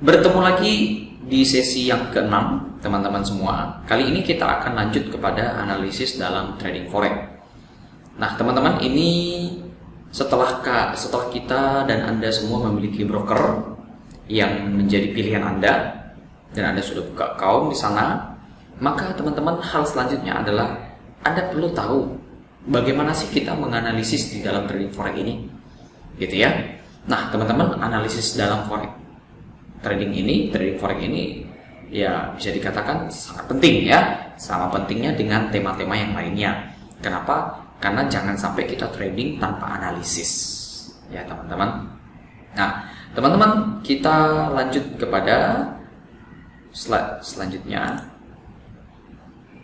Bertemu lagi di sesi yang ke-6, teman-teman semua. Kali ini kita akan lanjut kepada analisis dalam trading forex. Nah, teman-teman, ini setelah kita dan Anda semua memiliki broker yang menjadi pilihan Anda dan Anda sudah buka account di sana, maka teman-teman, hal selanjutnya adalah Anda perlu tahu bagaimana sih kita menganalisis di dalam trading forex ini, gitu ya. Nah, teman-teman, analisis dalam trading forex ini ya bisa dikatakan sangat penting ya, sama pentingnya dengan tema-tema yang lainnya. Kenapa? Karena jangan sampai kita trading tanpa analisis ya, teman-teman. Nah, teman-teman, kita lanjut kepada slide selanjutnya.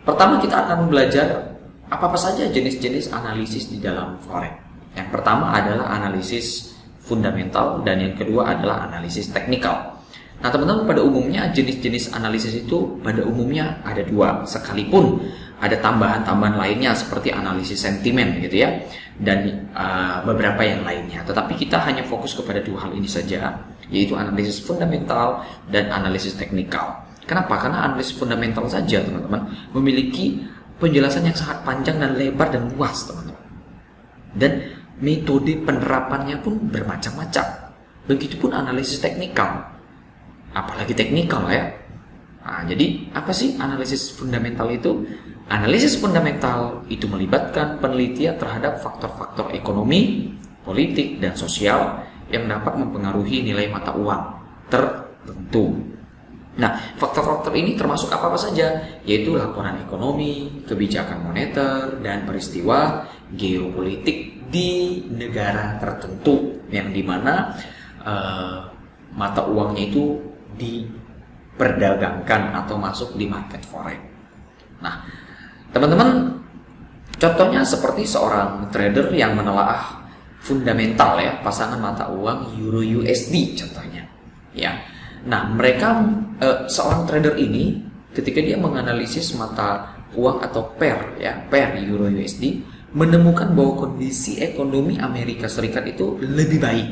Pertama, kita akan belajar apa saja jenis-jenis analisis di dalam forex. Yang pertama adalah analisis fundamental dan yang kedua adalah analisis teknikal. Nah, teman-teman, pada umumnya jenis-jenis analisis itu pada umumnya ada dua, sekalipun ada tambahan-tambahan lainnya seperti analisis sentimen gitu ya, dan beberapa yang lainnya. Tetapi kita hanya fokus kepada dua hal ini saja, yaitu analisis fundamental dan analisis teknikal. Kenapa? Karena analisis fundamental saja, teman-teman, memiliki penjelasan yang sangat panjang dan lebar dan luas, teman-teman. Dan metode penerapannya pun bermacam-macam. Begitupun analisis teknikal. Apalagi teknikal ya. Nah, jadi apa sih analisis fundamental itu? Analisis fundamental itu melibatkan penelitian terhadap faktor-faktor ekonomi, politik, dan sosial yang dapat mempengaruhi nilai mata uang tertentu. Nah, faktor-faktor ini termasuk apa saja? Yaitu laporan ekonomi, kebijakan moneter, dan peristiwa geopolitik di negara tertentu yang dimana mata uangnya itu diperdagangkan atau masuk di market forex. Nah, teman-teman, contohnya seperti seorang trader yang menelaah fundamental ya, pasangan mata uang Euro USD contohnya. Ya. Nah, seorang trader ini ketika dia menganalisis mata uang atau pair Euro USD, menemukan bahwa kondisi ekonomi Amerika Serikat itu lebih baik.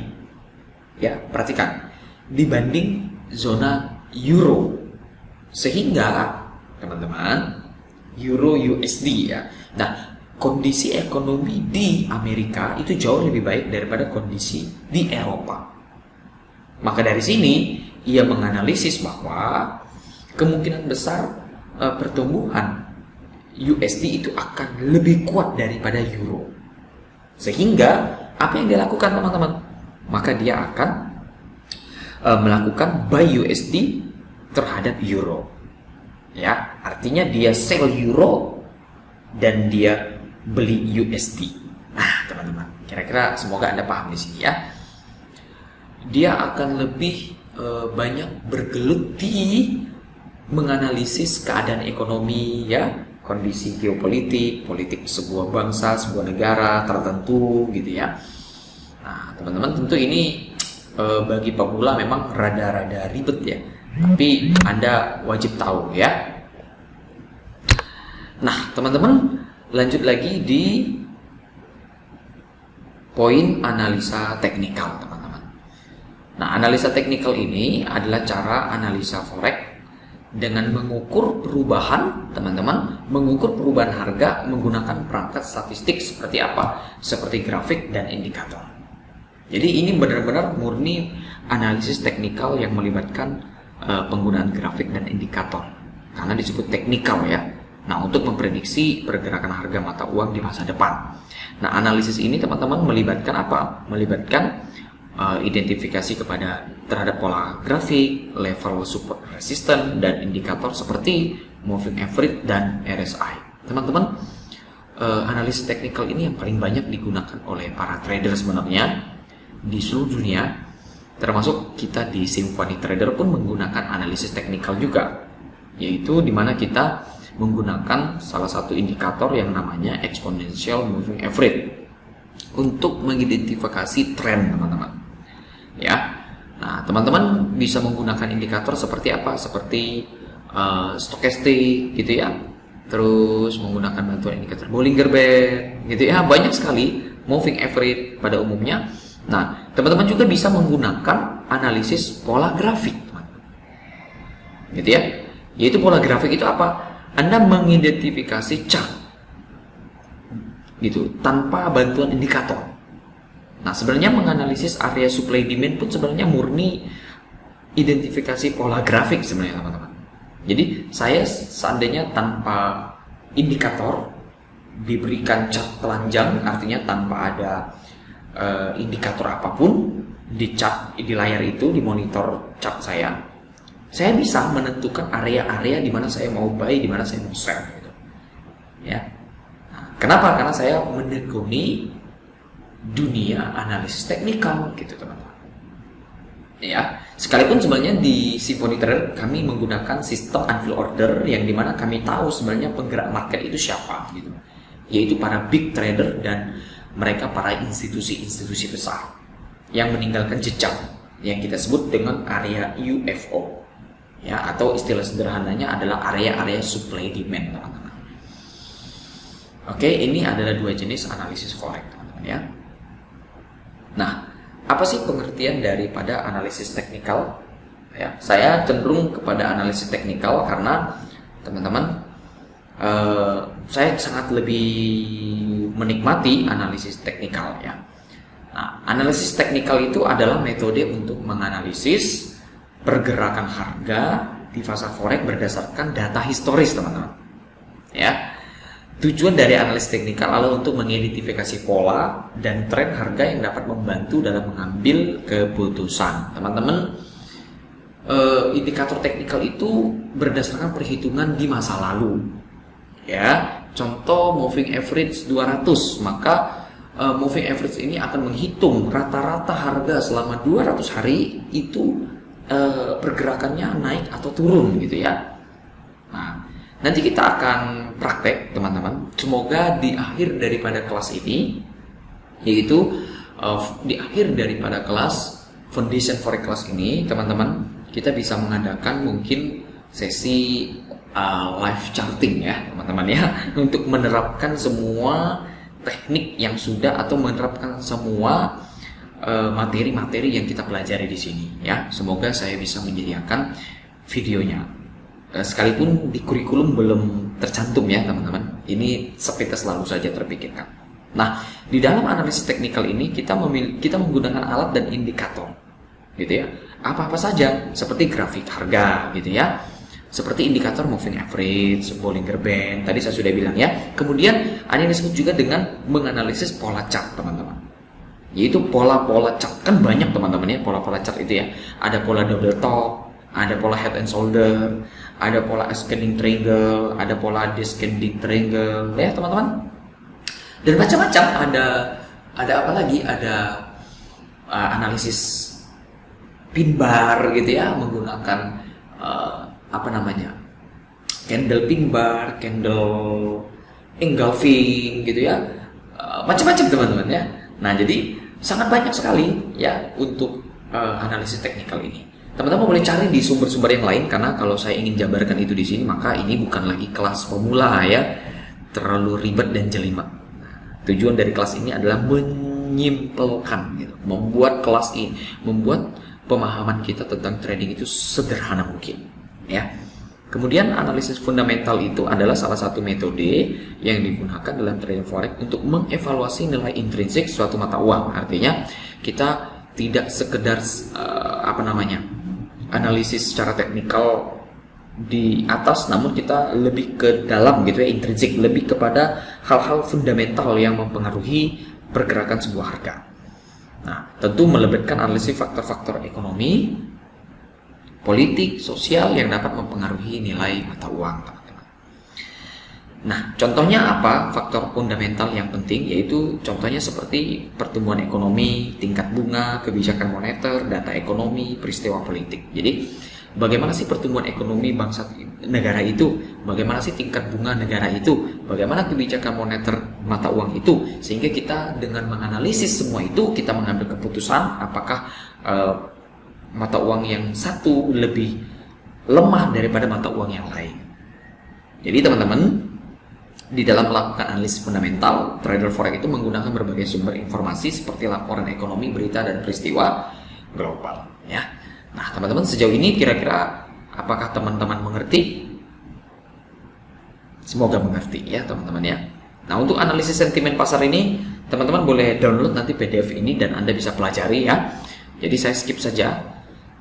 Ya, perhatikan, dibanding zona euro, sehingga teman-teman euro USD ya. Nah, kondisi ekonomi di Amerika itu jauh lebih baik daripada kondisi di Eropa. Maka dari sini ia menganalisis bahwa kemungkinan besar pertumbuhan USD itu akan lebih kuat daripada euro. Sehingga apa yang dia lakukan, teman-teman? Maka dia akan melakukan buy USD terhadap euro. Ya, artinya dia sell euro dan dia beli USD. Nah, teman-teman, kira-kira semoga Anda paham di sini ya. Dia akan lebih banyak bergelut di menganalisis keadaan ekonomi ya, kondisi geopolitik, politik sebuah bangsa, sebuah negara tertentu gitu ya. Nah, teman-teman, tentu ini bagi pemula memang rada-rada ribet ya, tapi Anda wajib tahu ya. Nah, teman-teman, lanjut lagi di poin analisa teknikal, teman-teman. Nah, analisa teknikal ini adalah cara analisa forex dengan mengukur perubahan, teman-teman, mengukur perubahan harga menggunakan perangkat statistik seperti apa? Seperti grafik dan indikator. Jadi ini benar-benar murni analisis teknikal yang melibatkan penggunaan grafik dan indikator, karena disebut teknikal ya. Nah, untuk memprediksi pergerakan harga mata uang di masa depan. Nah, analisis ini, teman-teman, melibatkan apa? Melibatkan identifikasi terhadap pola grafik, level support resistance, dan indikator seperti moving average dan RSI. Teman-teman, analisis teknikal ini yang paling banyak digunakan oleh para trader sebenarnya di seluruh dunia, termasuk kita di Symphony Trader pun menggunakan analisis teknikal juga, yaitu dimana kita menggunakan salah satu indikator yang namanya exponential moving average untuk mengidentifikasi tren, teman-teman. Ya, nah, teman-teman bisa menggunakan indikator seperti apa? Seperti stokastik gitu ya. Terus menggunakan bantuan indikator Bollinger Band gitu ya. Banyak sekali moving average pada umumnya. Nah, teman-teman juga bisa menggunakan analisis pola grafik, teman. gitu ya. Yaitu pola grafik itu apa? Anda mengidentifikasi chart gitu tanpa bantuan indikator. Nah, sebenarnya menganalisis area supply demand pun sebenarnya murni identifikasi pola grafik sebenarnya teman-teman. Jadi saya seandainya tanpa indikator diberikan chart telanjang, artinya tanpa ada indikator apapun di chart, di layar itu, di monitor chart saya bisa menentukan area-area di mana saya mau buy, di mana saya mau sell gitu. Ya. Nah, kenapa? Karena saya menekuni dunia analisis teknikal gitu teman-teman. Ya, sekalipun sebenarnya di Symphony Trader kami menggunakan sistem unfill order yang dimana kami tahu sebenarnya penggerak market itu siapa gitu, yaitu para big trader dan mereka para institusi-institusi besar yang meninggalkan jejak yang kita sebut dengan area UFO, ya, atau istilah sederhananya adalah area-area supply demand teman-teman. Oke, ini adalah dua jenis analisis forex teman-teman ya. Nah, apa sih pengertian daripada analisis teknikal? Ya, saya cenderung kepada analisis teknikal karena teman-teman, saya sangat lebih menikmati analisis teknikal ya. Nah, analisis teknikal itu adalah metode untuk menganalisis pergerakan harga di pasar forex berdasarkan data historis teman-teman. Ya. Tujuan dari analisis teknikal adalah untuk mengidentifikasi pola dan tren harga yang dapat membantu dalam mengambil keputusan. Teman-teman, indikator teknikal itu berdasarkan perhitungan di masa lalu. Ya, contoh moving average 200, maka moving average ini akan menghitung rata-rata harga selama 200 hari itu pergerakannya naik atau turun gitu ya. Nah, nanti kita akan praktek teman-teman. Semoga di akhir daripada kelas ini, yaitu di akhir daripada kelas Foundation Forex Class ini, teman-teman, kita bisa mengadakan mungkin sesi live charting ya teman-teman ya, untuk menerapkan semua teknik yang sudah atau menerapkan semua materi-materi yang kita pelajari di sini ya. Semoga saya bisa menyediakan videonya. Sekalipun di kurikulum belum tercantum ya teman-teman, ini sepintas selalu saja terpikirkan. Nah, di dalam analisis teknikal ini kita menggunakan alat dan indikator, gitu ya. Apa-apa saja, seperti grafik harga, gitu ya, seperti indikator moving average, Bollinger Band, tadi saya sudah bilang ya. Kemudian ada yang disebut juga dengan menganalisis pola chart teman-teman, yaitu pola-pola chart. Kan banyak teman-teman ya pola-pola chart itu ya. Ada pola double top, ada pola head and shoulder, ada pola ascending triangle, ada pola descending triangle, ya teman-teman. Dan macam-macam, ada apa lagi? Ada analisis pin bar gitu ya, menggunakan candle pin bar, candle engulfing gitu ya, macam-macam teman-teman ya. Nah, jadi sangat banyak sekali ya untuk analisis teknikal ini. Teman-teman boleh cari di sumber-sumber yang lain, karena kalau saya ingin jabarkan itu di sini maka ini bukan lagi kelas pemula ya, terlalu ribet dan jelimet. Tujuan dari kelas ini adalah menyimpelkan gitu, membuat kelas ini, membuat pemahaman kita tentang trading itu sederhana mungkin ya. Kemudian analisis fundamental itu adalah salah satu metode yang digunakan dalam trading forex untuk mengevaluasi nilai intrinsik suatu mata uang. Artinya kita tidak sekedar analisis secara teknikal di atas, namun kita lebih ke dalam gitu ya, intrinsik, lebih kepada hal-hal fundamental yang mempengaruhi pergerakan sebuah harga. Nah, tentu melibatkan analisis faktor-faktor ekonomi, politik, sosial yang dapat mempengaruhi nilai mata uang, teman-teman. Nah, contohnya apa faktor fundamental yang penting? Yaitu contohnya seperti pertumbuhan ekonomi, tingkat bunga, kebijakan moneter, data ekonomi, peristiwa politik. Jadi, bagaimana sih pertumbuhan ekonomi bangsa negara itu? Bagaimana sih tingkat bunga negara itu? Bagaimana kebijakan moneter mata uang itu? Sehingga kita dengan menganalisis semua itu, kita mengambil keputusan apakah mata uang yang satu lebih lemah daripada mata uang yang lain. Jadi teman-teman, di dalam melakukan analisis fundamental, trader forex itu menggunakan berbagai sumber informasi seperti laporan ekonomi, berita, dan peristiwa global ya. Nah, teman-teman, sejauh ini kira-kira Apakah teman-teman mengerti? Semoga mengerti ya teman-teman ya. Nah, untuk analisis sentimen pasar ini, teman-teman boleh download nanti PDF ini dan Anda bisa pelajari ya. Jadi saya skip saja.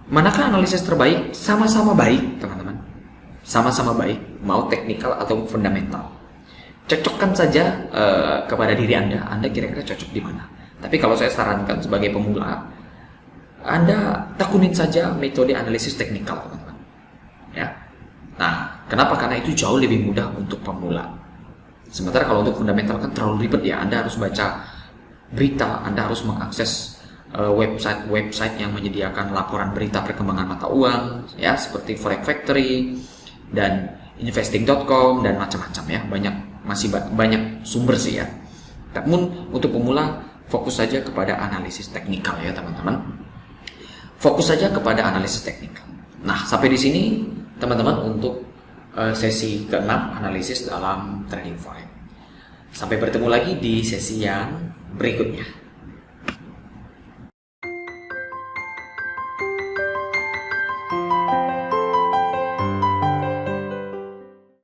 Manakah analisis terbaik? Sama-sama baik, teman-teman. Sama-sama baik, mau teknikal atau fundamental. Cocokkan saja kepada diri Anda. Anda kira-kira cocok di mana? Tapi kalau saya sarankan sebagai pemula, Anda tekunin saja metode analisis teknikal, teman-teman. Ya. Nah, kenapa? Karena itu jauh lebih mudah untuk pemula. Sementara kalau untuk fundamental kan terlalu ribet ya. Anda harus baca berita, Anda harus mengakses website yang menyediakan laporan berita perkembangan mata uang, ya seperti Forex Factory dan investing.com dan macam-macam ya. Masih banyak sumber sih ya. Namun untuk pemula fokus saja kepada analisis teknikal ya teman-teman. Fokus saja kepada analisis teknikal. Nah, sampai di sini teman-teman untuk sesi ke-6 analisis dalam trading forex. Sampai bertemu lagi di sesi yang berikutnya.